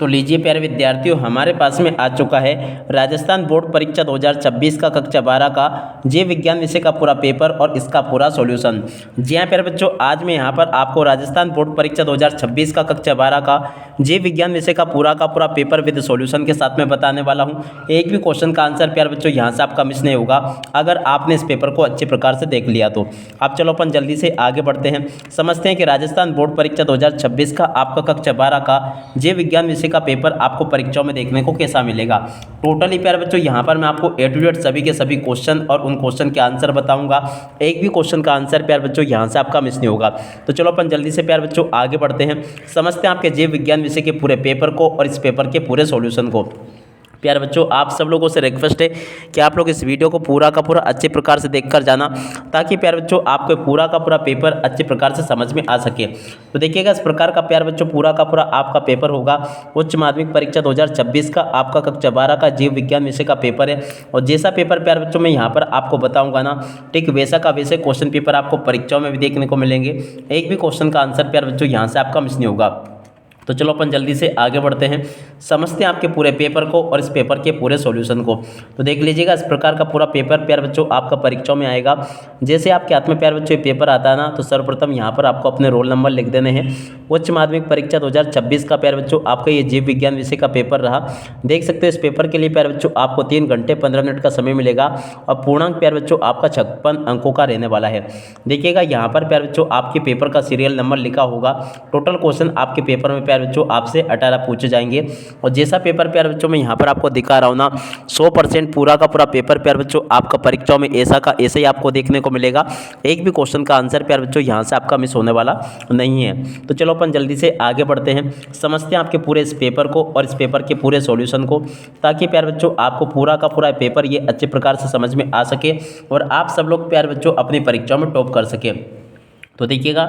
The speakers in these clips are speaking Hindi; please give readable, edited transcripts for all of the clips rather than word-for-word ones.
तो लीजिए प्यारे विद्यार्थियों, हमारे पास में आ चुका है राजस्थान बोर्ड परीक्षा 2026 का कक्षा 12 का जीव विज्ञान विषय का पूरा पेपर और इसका पूरा सॉल्यूशन। जी हाँ प्यारे बच्चों, आज मैं यहाँ पर आपको राजस्थान बोर्ड परीक्षा 2026 का कक्षा 12 का जीव विज्ञान विषय का पूरा पेपर विद सॉल्यूशन के साथ में बताने वाला हूँ। एक भी क्वेश्चन का आंसर प्यारे बच्चों यहाँ से आपका मिस नहीं होगा अगर आपने इस पेपर को अच्छे प्रकार से देख लिया तो। अब चलो अपन जल्दी से आगे बढ़ते हैं, समझते हैं कि राजस्थान बोर्ड परीक्षा 2026 का आपका कक्षा 12 का जीव विज्ञान विषय का पेपर आपको परीक्षाओं में देखने को कैसा मिलेगा। टोटली प्यारे बच्चों यहाँ पर मैं आपको ए टू जेड सभी के सभी क्वेश्चन और उन क्वेश्चन के आंसर बताऊंगा। एक भी क्वेश्चन का आंसर प्यारे बच्चों यहाँ से आपका मिस नहीं होगा। तो चलो अपन जल्दी से प्यारे बच्चों आगे बढ़ते हैं, समझते हैं आपके जीव विज्ञान विषय के पूरे पेपर को और इस पेपर के पूरे सॉल्यूशन को। प्यारे बच्चों, आप सब लोगों से रिक्वेस्ट है कि आप लोग इस वीडियो को पूरा का पूरा अच्छे प्रकार से देखकर जाना, ताकि प्यारे बच्चों आपको पूरा का पूरा पेपर अच्छे प्रकार से समझ में आ सके। तो देखिएगा, इस प्रकार का प्यारे बच्चों पूरा का पूरा आपका पेपर होगा। उच्च माध्यमिक परीक्षा 2026 का आपका कक्षा 12 का जीव विज्ञान विषय का पेपर है, और जैसा पेपर प्यारे बच्चों मैं यहाँ पर आपको बताऊँगा ना, ठीक वैसा का वैसे क्वेश्चन पेपर आपको परीक्षाओं में भी देखने को मिलेंगे। एक भी क्वेश्चन का आंसर प्यारे बच्चों यहाँ से आपका मिस नहीं होगा। तो चलो अपन जल्दी से आगे बढ़ते हैं, समझते हैं आपके पूरे पेपर को और इस पेपर के पूरे सॉल्यूशन को। तो देख लीजिएगा, इस प्रकार का पूरा पेपर प्यारे बच्चों आपका परीक्षाओं में आएगा। जैसे आपके हाथ में प्यारे बच्चों ये पेपर आता है ना, तो सर्वप्रथम यहाँ पर आपको अपने रोल नंबर लिख देने हैं। उच्च माध्यमिक परीक्षा 2026 का प्यारे बच्चों आपका ये जीव विज्ञान विषय का पेपर रहा। देख सकते हो, इस पेपर के लिए प्यारे बच्चों आपको 3 घंटे 15 मिनट का समय मिलेगा, और पूर्णांक प्यारे बच्चों आपका 56 अंकों का रहने वाला है। देखिएगा, यहाँ पर प्यारे बच्चों आपके पेपर का सीरियल नंबर लिखा होगा। टोटल क्वेश्चन आपके पेपर में प्यारे बच्चों आपसे 18 पूछे जाएंगे, और जैसा पेपर प्यारे बच्चों मैं यहाँ पर आपको दिखा रहा हूँ ना, 100% पूरा का पूरा पेपर प्यारे बच्चों आपका परीक्षाओं में ऐसा का ऐसे ही आपको देखने को मिलेगा। एक भी क्वेश्चन का आंसर प्यारे बच्चों यहाँ से आपका मिस होने वाला नहीं है। तो चलो अपन जल्दी से आगे बढ़ते हैं, समझते हैं आपके पूरे इस पेपर को और इस पेपर के पूरे सॉल्यूशन को, ताकि प्यारे बच्चों आपको पूरा का पूरा पेपर ये अच्छे प्रकार से समझ में आ सके और आप सब लोग प्यारे बच्चों अपनी परीक्षाओं में टॉप कर सके। तो देखिएगा,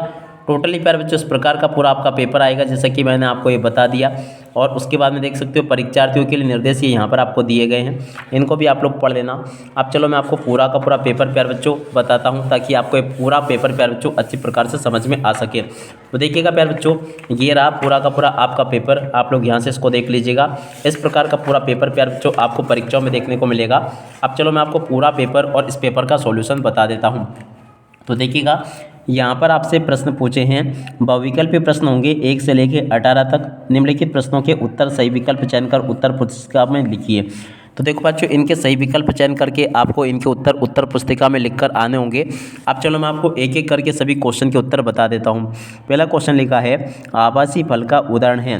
टोटली प्यारे बच्चों इस प्रकार का पूरा आपका पेपर आएगा, जैसा कि मैंने आपको ये बता दिया। और उसके बाद में देख सकते हो परीक्षार्थियों के लिए निर्देश ये यहाँ पर आपको दिए गए हैं, इनको भी आप लोग पढ़ लेना। अब चलो मैं आपको पूरा का पूरा पेपर प्यारे बच्चों बताता हूँ, ताकि आपको ये पूरा पेपर प्यारे बच्चों अच्छी प्रकार से समझ में आ सके। तो देखिएगा प्यारे बच्चों, ये रहा पूरा का पूरा आपका पेपर, आप लोग यहाँ से इसको देख लीजिएगा। इस प्रकार का पूरा पेपर प्यारे बच्चों आपको परीक्षाओं में देखने को मिलेगा। अब चलो मैं आपको पूरा पेपर और इस पेपर का सॉल्यूशन बता देता हूँ। तो देखिएगा, यहाँ पर आपसे प्रश्न पूछे हैं, बहुविकल्पीय प्रश्न होंगे 1 से लेकर 18 तक। निम्नलिखित प्रश्नों के उत्तर सही विकल्प चयन कर उत्तर पुस्तिका में लिखिए। तो देखो बच्चों, इनके सही विकल्प चयन करके आपको इनके उत्तर पुस्तिका में लिखकर आने होंगे। अब चलो मैं आपको एक एक करके सभी क्वेश्चन के उत्तर बता देता हूँ। पहला क्वेश्चन लिखा है, आभासी फल का उदाहरण है।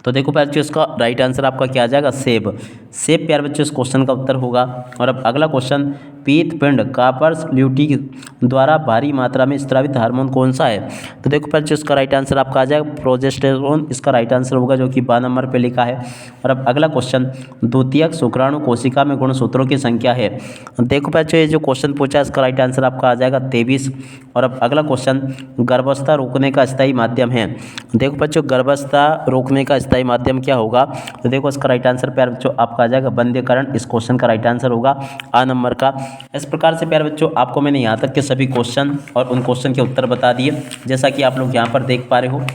तो देखो बच्चों, इसका राइट आंसर आपका क्या आ जाएगा, सेब। सेब प्यारे बच्चों इस क्वेश्चन का उत्तर होगा। और अब अगला क्वेश्चन, पीत पिंड कापर्स ल्यूटी द्वारा भारी मात्रा में स्रावित हार्मोन कौन सा है। तो देखो बच्चों, इसका राइट आंसर आपका आ जाएगा प्रोजेस्टेरोन, इसका राइट आंसर होगा, जो कि 12 नंबर पे लिखा है। और अब अगला क्वेश्चन, द्वितीयक शुक्राणु कोशिका में गुणसूत्रों की संख्या है। देखो बच्चों, ये जो क्वेश्चन पूछा है इसका राइट आंसर आपका आ जाएगा 23। और अब अगला क्वेश्चन, गर्भावस्था रोकने का स्थायी माध्यम है। देखो बच्चों, गर्भावस्था रोकने का स्थायी माध्यम क्या होगा। तो देखो, इसका राइट आंसर प्यारे बच्चों आपका आ जाएगा बंध्यकरण। इस क्वेश्चन का राइट आंसर होगा आ नंबर का। इस प्रकार से प्यारे बच्चों आपको मैंने यहाँ तक के सभी क्वेश्चन और उन क्वेश्चन के उत्तर बता दिए, जैसा कि आप लोग यहाँ पर देख पा रहे हो।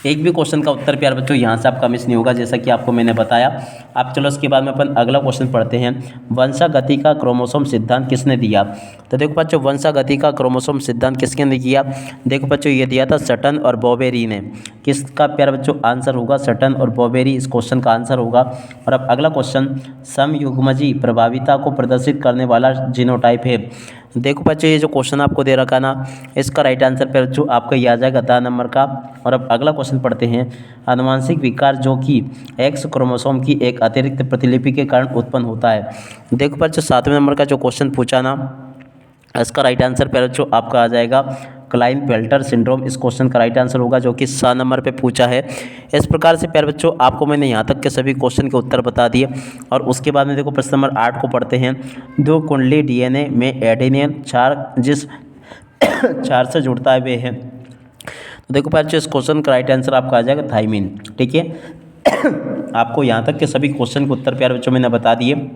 एक भी क्वेश्चन का उत्तर प्यारे बच्चों यहाँ से आपका मिस नहीं होगा, जैसा कि आपको मैंने बताया। अब चलो इसके बाद में अपन अगला क्वेश्चन पढ़ते हैं, वंशागति का क्रोमोसोम सिद्धांत किसने दिया। तो देखो बच्चों, वंशागति का क्रोमोसोम सिद्धांत किसने दिया। देखो बच्चों, ये दिया था सटन और बॉबेरी ने। किसका प्यारे बच्चों आंसर होगा, सटन और बॉबेरी इस क्वेश्चन का आंसर होगा। और अब अगला क्वेश्चन, समयुग्मजी प्रभाविता को प्रदर्शित करने वाला जीनोटाइप है। देखो बच्चों, ये जो क्वेश्चन आपको दे रखा ना, इसका राइट आंसर प्यारे बच्चों आपका ये आ जाएगा 10 नंबर का। और अब अगला क्वेश्चन पढ़ते हैं, आनुवांशिक विकार जो कि एक्स क्रोमोसोम की एक अतिरिक्त प्रतिलिपि के कारण उत्पन्न होता है। देखो बच्चों, 7वें नंबर का जो क्वेश्चन पूछा ना, इसका राइट आंसर प्यारे बच्चों आपका आ जाएगा क्लाइनफेल्टर सिंड्रोम। इस क्वेश्चन का राइट आंसर होगा, जो कि 7 नंबर पे पूछा है। इस प्रकार से प्यारे बच्चों आपको मैंने यहाँ तक के सभी क्वेश्चन के उत्तर बता दिए। और उसके बाद में देखो प्रश्न नंबर 8 को पढ़ते हैं, 2 कुंडली डीएनए में एडेनियन 4 जिस 4 से जुड़ता है वे है। तो देखो बच्चों, इस क्वेश्चन का राइट आंसर आपका आ जाएगा थाइमिन। ठीक है, आपको यहाँ तक के सभी क्वेश्चन के उत्तर प्यारे बच्चों मैंने बता दिए।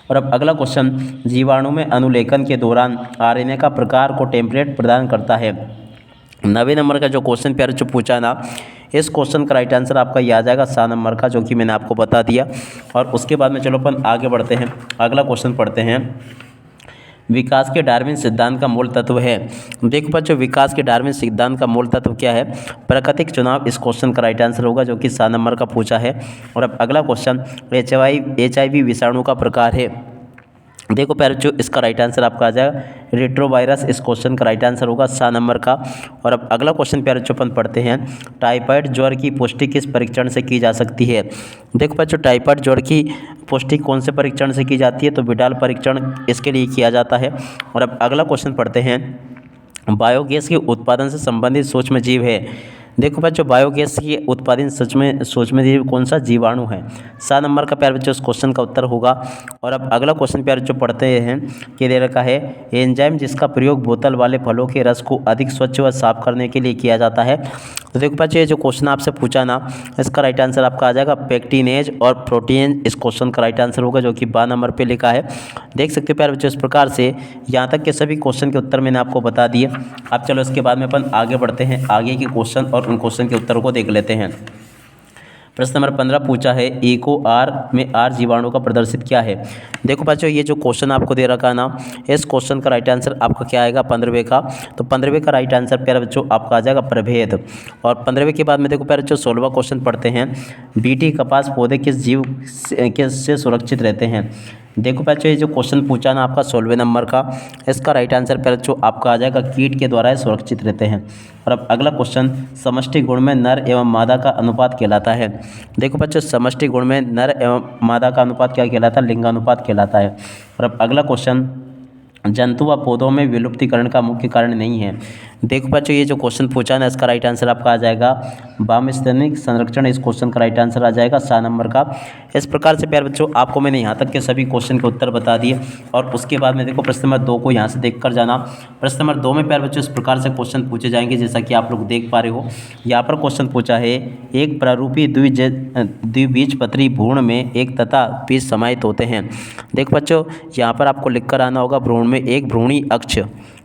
और अब अगला क्वेश्चन, जीवाणु में अनुलेखन के दौरान आरएनए का प्रकार को टेम्पलेट प्रदान करता है। 90 नंबर का जो क्वेश्चन प्यारे बच्चों पूछा ना, इस क्वेश्चन का राइट आंसर आपका ये आ जाएगा 7 नंबर का, जो कि मैंने आपको बता दिया। और उसके बाद में चलो अपन आगे बढ़ते हैं, अगला क्वेश्चन पढ़ते हैं। विकास के डार्विन सिद्धांत का मूल तत्व है। देखो बच्चों, विकास के डार्विन सिद्धांत का मूल तत्व क्या है? प्राकृतिक चुनाव इस क्वेश्चन का राइट आंसर होगा, जो कि 7 नंबर का पूछा है। और अब अगला क्वेश्चन, HIV विषाणु का प्रकार है। देखो बच्चों, इसका राइट आंसर आपका आ जाएगा रेट्रोवायरस, इस क्वेश्चन का राइट आंसर होगा 7 नंबर का। और अब अगला क्वेश्चन प्यारे बच्चों अपन पढ़ते हैं। टाइफाइड ज्वर की पुष्टि किस परीक्षण से की जा सकती है? देखो बच्चों, टाइफाइड ज्वर की पुष्टि कौन से परीक्षण से की जाती है? तो विडाल परीक्षण इसके लिए किया जाता है। और अब अगला क्वेश्चन पढ़ते हैं। बायोगैस के उत्पादन से संबंधित सूक्ष्मजीव है। देखो बच्चों, बायोगैस के उत्पादन सूक्ष्मजीव कौन सा? जीवाणु है। 7 नंबर का प्यारे बच्चों इस क्वेश्चन का उत्तर होगा। और अब अगला क्वेश्चन प्यारे बच्चों पढ़ते हैं कि दे रखा है एंजाइम जिसका प्रयोग बोतल वाले फलों के रस को अधिक स्वच्छ व साफ करने के लिए किया जाता है। तो देखो बच्चों, ये जो क्वेश्चन आपसे पूछा ना, इसका राइट आंसर आपका आ जाएगा पेक्टिनेज और प्रोटीन, इस क्वेश्चन का राइट आंसर होगा, जो कि 12 नंबर पे लिखा है। देख सकते हो प्यारे बच्चों, इस प्रकार से यहाँ तक के सभी क्वेश्चन के उत्तर मैंने आपको बता दिए। अब चलो इसके बाद में अपन आगे बढ़ते हैं, आगे के क्वेश्चन और उन क्वेश्चन के उत्तरों को देख लेते हैं। प्रश्न नंबर 15 पूछा है इको आर में आर जीवाणु का प्रदर्शित क्या है? देखो बच्चों, ये जो क्वेश्चन आपको दे रखा है ना, इस क्वेश्चन का राइट आंसर आपका क्या आएगा? 15वें का। तो 15वें का राइट आंसर प्यारे बच्चों आपका आ जाएगा प्रभेद। और 15वें के बाद में देखो प्यारे बच्चों 16वां क्वेश्चन पढ़ते हैं। बीटी कपास पौधे किस जीव से सुरक्षित रहते हैं? देखो बच्चों, ये जो क्वेश्चन पूछा ना आपका 16वें नंबर का, इसका राइट आंसर प्यारे बच्चों आपका आ जाएगा कीट के द्वारा सुरक्षित रहते हैं। और अब अगला क्वेश्चन, समष्टि गुण में नर एवं मादा का अनुपात कहलाता है। देखो बच्चों, समष्टि गुण में नर एवं मादा का अनुपात क्या कहलाता है? लिंगानुपात कहलाता है। और अब अगला क्वेश्चन, जंतु व पौधों में विलुप्तीकरण का मुख्य कारण नहीं है। देखो बच्चों, ये जो क्वेश्चन पूछा ना, इसका राइट आंसर आपका आ जाएगा वामस्तनिक संरक्षण, इस क्वेश्चन का राइट आंसर आ जाएगा 7 नंबर का। इस प्रकार से प्यारे बच्चों आपको मैंने यहाँ तक के सभी क्वेश्चन के उत्तर बता दिए। और उसके बाद में देखो प्रश्न नंबर 2 को यहाँ से देख कर जाना। प्रश्न नंबर 2 में प्यारे बच्चों इस प्रकार से क्वेश्चन पूछे जाएंगे, जैसा कि आप लोग देख पा रहे हो। यहाँ पर क्वेश्चन पूछा है, एक प्रारूपी द्विबीजपत्री भ्रूण में एक तथा बीज समाहित होते हैं। देखो बच्चों, यहाँ पर आपको लिख कर आना होगा भ्रूण में एक भ्रूणी अक्ष,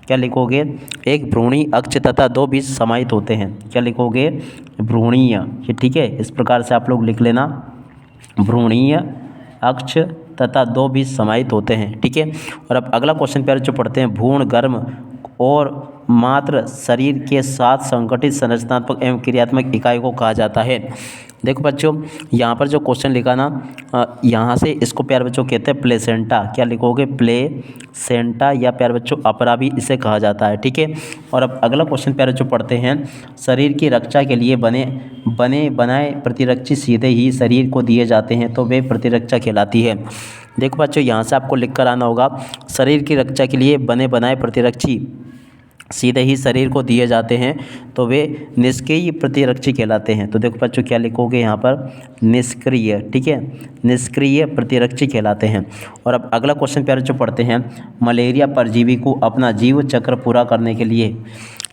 क्या लिखोगे? एक भ्रूणी अक्ष तथा 2 बीज समाहित होते हैं, क्या लिखोगे? भ्रूणीय, ये ठीक है, इस प्रकार से आप लोग लिख लेना, भ्रूणीय अक्ष तथा 2 बीज समाहित होते हैं, ठीक है। और अब अगला क्वेश्चन प्यारे जो पढ़ते हैं, भ्रूण गर्म और मात्र शरीर के साथ संगठित संरचनात्मक एवं क्रियात्मक इकाई को कहा जाता है। देखो बच्चों, यहाँ पर जो क्वेश्चन लिखा ना, यहाँ से इसको प्यारे बच्चों कहते हैं प्लेसेंटा, क्या लिखोगे? प्लेसेंटा, या प्यारे बच्चों अपरा भी इसे कहा जाता है, ठीक है। और अब अगला क्वेश्चन प्यारे बच्चों पढ़ते हैं, शरीर की रक्षा के लिए बनाए प्रतिरक्षी सीधे ही शरीर को दिए जाते हैं तो वे प्रतिरक्षा कहलाती है। देखो बच्चों, यहाँ से आपको लिख कर आना होगा, शरीर की रक्षा के लिए बनाए प्रतिरक्षी सीधे ही शरीर को दिए जाते हैं तो वे निष्क्रिय प्रतिरक्षी कहलाते हैं। तो देखो बच्चों क्या लिखोगे यहाँ पर? निष्क्रिय, ठीक है, निष्क्रिय प्रतिरक्षी कहलाते हैं। और अब अगला क्वेश्चन प्यारे जो पढ़ते हैं, मलेरिया परजीवी को अपना जीव चक्र पूरा करने के लिए,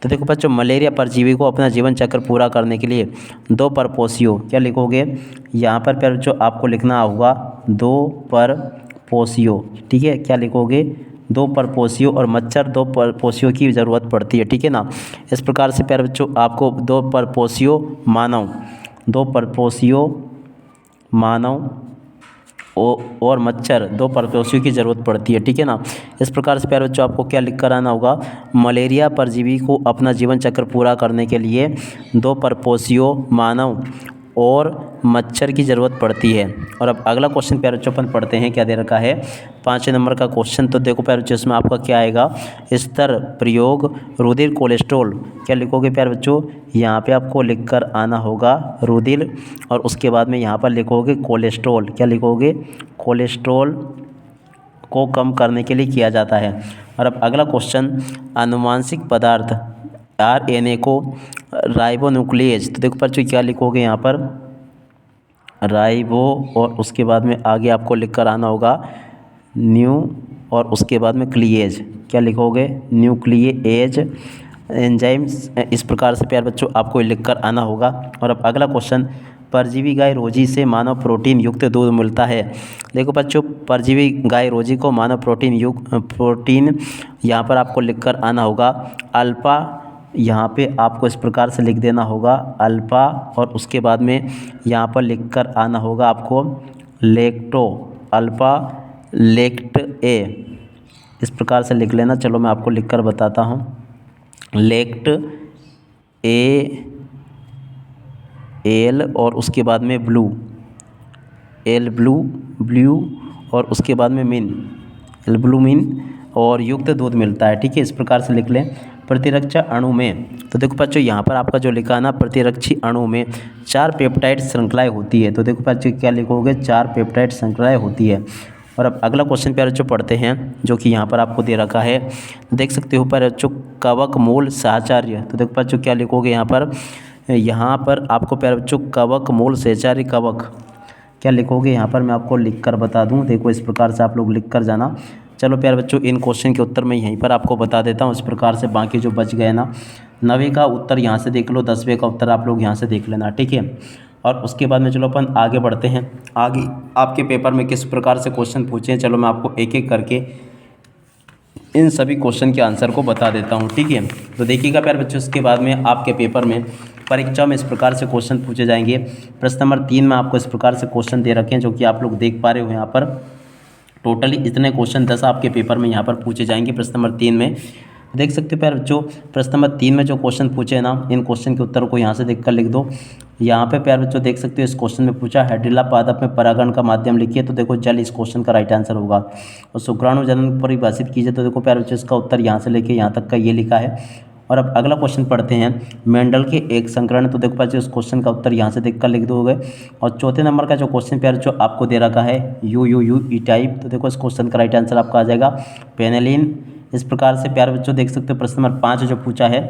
तो देखो बच्चों मलेरिया परजीवी को अपना जीवन चक्र पूरा करने के लिए 2 परपोषियों, क्या लिखोगे? यहाँ पर प्यारे बच्चों आपको लिखना होगा 2 परपोषियों, ठीक है, क्या लिखोगे? 2 परपोषियों, और मच्छर 2 परपोषियों की ज़रूरत पड़ती है, ठीक है ना। इस प्रकार से प्यारे बच्चों आपको 2 परपोषियों मानव, 2 परपोषियों मानव और मच्छर 2 परपोषियों की ज़रूरत पड़ती है, ठीक है ना। इस प्रकार से प्यारे बच्चों आपको क्या लिख कर आना होगा? मलेरिया परजीवी को अपना जीवन चक्र पूरा करने के लिए 2 परपोषियों मानव और मच्छर की ज़रूरत पड़ती है। और अब अगला क्वेश्चन प्यारे बच्चों अपन पढ़ते हैं, क्या दे रखा है? 5वें नंबर का क्वेश्चन। तो देखो प्यारे बच्चों इसमें आपका क्या आएगा? स्तर प्रयोग रुधिर कोलेस्ट्रॉल, क्या लिखोगे प्यारे बच्चों? यहाँ पे आपको लिख कर आना होगा रुधिर, और उसके बाद में यहाँ पर लिखोगे कोलेस्ट्रॉल, क्या लिखोगे? कोलेस्ट्रॉल को कम करने के लिए किया जाता है। और अब अगला क्वेश्चन, आनुवांशिक पदार्थ RNA को राइबोन्यूक्लियेज, तो देखो बच्चों क्या लिखोगे यहाँ पर? राइबो, और उसके बाद में आगे आपको लिख कर आना होगा न्यू, और उसके बाद में क्लिएज, क्या लिखोगे? न्यूक्लियेज एंजाइम्स, इस प्रकार से प्यारे बच्चों आपको लिख कर आना होगा। और अब अगला क्वेश्चन, परजीवी गाय रोजी से मानव प्रोटीन युक्त दूध मिलता है। देखो बच्चों परजीवी गाय रोजी को मानव प्रोटीन यहाँ पर आपको लिख कर आना होगा अल्फा यहाँ पे आपको इस प्रकार से लिख देना होगा अल्फ़ा, और उसके बाद में यहाँ पर लिख कर आना होगा आपको लेक्टो अल्फ़ा लेक्ट ए, इस प्रकार से लिख लेना। चलो मैं आपको लिख कर बताता हूँ, लेक्ट ए एल और उसके बाद में ब्लू, एल ब्लू ब्लू और उसके बाद में मिन, एल ब्लू मिन और युक्त दूध मिलता है। ठीक है, इस प्रकार से लिख लें। प्रतिरक्षा अणु में, तो देखो बच्चों यहाँ पर आपका जो लिखा है ना, प्रतिरक्षी अणु में 4 पेप्टाइड श्रृंखलाएँ होती है। तो देखो बच्चों क्या लिखोगे, 4 पेप्टाइड श्रृंखलाएँ होती है। और अब अगला क्वेश्चन प्यारे बच्चों पढ़ते हैं, जो कि यहाँ पर आपको दे रखा है। देख सकते हो प्यारे बच्चों कवक मूल साहचर्य। तो देखो बच्चों क्या लिखोगे यहाँ पर आपको प्यारे बच्चों कवक मूल सहचार्य कवक क्या लिखोगे यहाँ पर मैं आपको लिख कर बता दूँ। देखो इस प्रकार से आप लोग लिख कर जाना। चलो प्यारे बच्चों इन क्वेश्चन के उत्तर मैं यहीं पर आपको बता देता हूँ। इस प्रकार से बाकी जो बच गए ना, 9वें का उत्तर यहाँ से देख लो, 10वें का उत्तर आप लोग यहाँ से देख लेना। ठीक है, और उसके बाद में चलो अपन आगे बढ़ते हैं। आगे आपके पेपर में किस प्रकार से क्वेश्चन पूछे हैं, चलो मैं आपको एक एक करके इन सभी क्वेश्चन के आंसर को बता देता हूँ। ठीक है, तो देखिएगा प्यारे बच्चों, इसके बाद में आपके पेपर में परीक्षा में इस प्रकार से क्वेश्चन पूछे जाएंगे। प्रश्न नंबर 3 में आपको इस प्रकार से क्वेश्चन दे रखे हैं, जो कि आप लोग देख पा रहे हो यहाँ पर। टोटली इतने क्वेश्चन 10 आपके पेपर में यहाँ पर पूछे जाएंगे प्रश्न नंबर 3 में। देख सकते हो प्यारे बच्चों, प्रश्न नंबर 3 में जो क्वेश्चन पूछे हैं ना, इन क्वेश्चन के उत्तर को यहाँ से देख कर लिख दो। यहाँ पे प्यारे बच्चों देख सकते हो इस क्वेश्चन में पूछा हाइड्रिला पादप में परागण का माध्यम लिखिए। तो देखो जल इस क्वेश्चन का राइट आंसर होगा। और शुक्राणु जनन परिभाषित कीजिए। तो देखो प्यारे बच्चों इसका उत्तर यहाँ से लेके यहाँ तक का ये लिखा है। और अब अगला क्वेश्चन पढ़ते हैं, मेंडल के एक संकरण। तो देखो बच्चों इस क्वेश्चन का उत्तर यहाँ से देख कर लिख दोगे। और चौथे नंबर का जो क्वेश्चन प्यारे जो आपको दे रखा है यू ई टाइप। तो देखो इस क्वेश्चन का राइट आंसर आपका आ जाएगा पेनिलिन। इस प्रकार से प्यारे बच्चों देख सकते हो प्रश्न नंबर 5 जो पूछा है,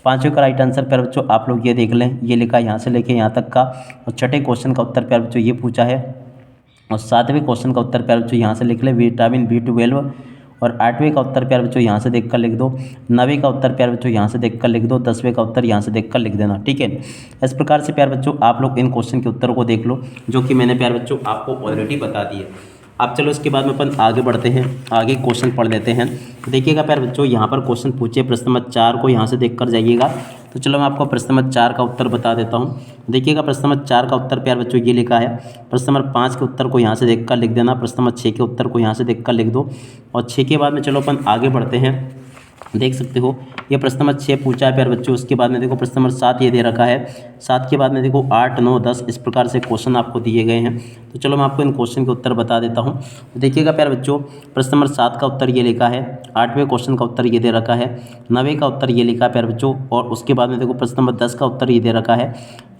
5वें का राइट आंसर प्यारे बच्चों आप लोग ये देख लें, ये लिखा है यहाँ से लेके यहाँ तक का। और छठे क्वेश्चन का उत्तर प्यारे बच्चों ये पूछा है। और 7वें क्वेश्चन का उत्तर प्यारे बच्चों यहाँ से लिख ले विटामिन B12। और 8वें का उत्तर प्यारे बच्चों यहाँ से देख कर लिख दो। 9वें का उत्तर प्यारे बच्चों यहाँ से देख कर लिख दो। 10वें का उत्तर यहाँ से देख कर लिख देना। ठीक है, इस प्रकार से प्यारे बच्चों आप लोग इन क्वेश्चन के उत्तर को देख लो, जो कि मैंने प्यारे बच्चों आपको ऑलरेडी बता दिए। अब चलो इसके बाद में अपन आगे बढ़ते हैं, आगे क्वेश्चन पढ़ लेते हैं। देखिएगा प्यारे बच्चों यहाँ पर क्वेश्चन पूछे, प्रश्न नंबर 4 को यहाँ से देख कर जाइएगा। तो चलो मैं आपको प्रश्न नंबर 4 का उत्तर बता देता हूँ। देखिएगा प्रश्न नंबर 4 का उत्तर प्यारे बच्चों ये लिखा है। प्रश्न नंबर 5 के उत्तर को यहाँ से देख कर लिख देना। प्रश्न नंबर 6 के उत्तर को यहाँ से देख कर लिख दो। और 6 के बाद में चलो अपन आगे बढ़ते हैं। देख सकते हो ये प्रश्न नंबर 6 पूछा है प्यारे बच्चों। उसके बाद में देखो प्रश्न नंबर 7 ये दे रखा है। 7 के बाद में देखो 8, 9, 10 इस प्रकार से क्वेश्चन आपको दिए गए हैं। तो चलो मैं आपको इन क्वेश्चन के उत्तर बता देता हूँ। तो देखिएगा प्यारे बच्चों, प्रश्न नंबर 7 का उत्तर ये लिखा है। 8वें क्वेश्चन का उत्तर ये दे रखा है। 9वें का उत्तर ये लिखा है प्यारे बच्चों। और उसके बाद में देखो प्रश्न नंबर 10 का उत्तर ये दे रखा है।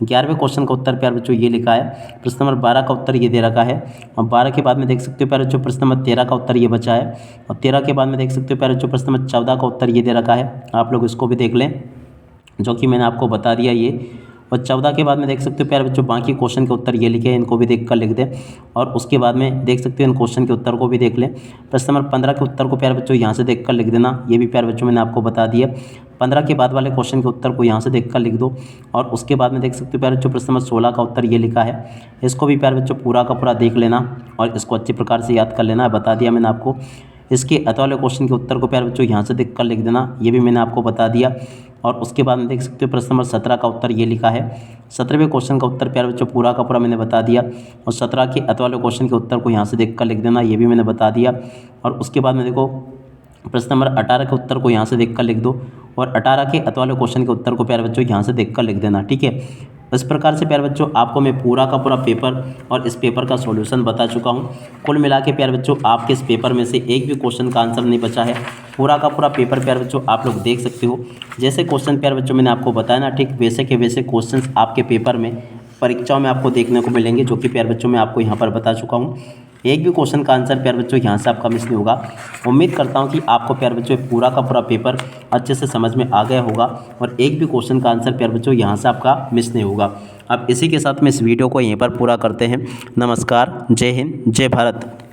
11वें क्वेश्चन का उत्तर प्यारे बच्चों ये लिखा है। प्रश्न नंबर 12 का उत्तर ये दे रखा है। और 12 के बाद में देख सकते हो प्यारे बच्चों प्रश्न नंबर 13 का उत्तर ये बचा है। और 13 के बाद में देख सकते हो प्यारे बच्चों प्रश्न नंबर 14 का उत्तर ये दे रखा है। आप लोग इसको भी देख लें, जो कि मैंने आपको बता दिया ये। और 14 के बाद में देख सकते हो प्यारे बच्चों बाकी क्वेश्चन के उत्तर ये लिखे हैं, इनको भी देख कर लिख दें। और उसके बाद में देख सकते हो इन क्वेश्चन के उत्तर को भी देख लें। प्रश्न नंबर 15 के उत्तर को प्यारे बच्चों यहाँ से देख कर लिख देना। ये भी प्यारे बच्चों मैंने आपको बता दिया। 15 के बाद वाले क्वेश्चन के उत्तर को यहाँ से देख कर लिख दो। और उसके बाद में देख सकते हो प्यारे बच्चों प्रश्न नंबर 16 का उत्तर ये लिखा है। इसको भी प्यारे बच्चों पूरा का पूरा देख लेना और इसको अच्छी प्रकार से याद कर लेना। बता दिया मैंने आपको। इसके अत वाले क्वेश्चन के उत्तर को प्यारे बच्चों यहाँ से देख कर लिख देना। ये भी मैंने आपको बता दिया। और उसके बाद में देख सकते हो प्रश्न नंबर 17 का उत्तर ये लिखा है। 17वें क्वेश्चन का उत्तर प्यारे बच्चों पूरा का पूरा मैंने बता दिया। और 17 के अत वाले क्वेश्चन के उत्तर को यहाँ से देख कर लिख देना। ये भी मैंने बता दिया। और उसके बाद में देखो प्रश्न नंबर 18 के उत्तर को यहाँ से देख कर लिख दो। और 18 के अत वाले क्वेश्चन के उत्तर को प्यारे बच्चों यहाँ से देख कर लिख देना। ठीक है, इस प्रकार से प्यारे बच्चों आपको मैं पूरा का पूरा पेपर और इस पेपर का सॉल्यूशन बता चुका हूँ। कुल मिला के प्यारे बच्चों आपके इस पेपर में से एक भी क्वेश्चन का आंसर नहीं बचा है। पूरा का पूरा पेपर प्यारे बच्चों आप लोग देख सकते हो। जैसे क्वेश्चन प्यारे बच्चों मैंने आपको बताया ना, ठीक वैसे के वैसे क्वेश्चन आपके पेपर में परीक्षाओं में आपको देखने को मिलेंगे, जो कि प्यारे बच्चों मैं आपको यहाँ पर बता चुका हूँ। एक भी क्वेश्चन का आंसर प्यारे बच्चों यहाँ से आपका मिस नहीं होगा। उम्मीद करता हूँ कि आपको प्यारे बच्चों पूरा का पूरा पेपर अच्छे से समझ में आ गया होगा और एक भी क्वेश्चन का आंसर प्यारे बच्चों यहाँ से आपका मिस नहीं होगा। अब इसी के साथ में इस वीडियो को यहीं पर पूरा करते हैं। नमस्कार, जय हिंद, जय भारत।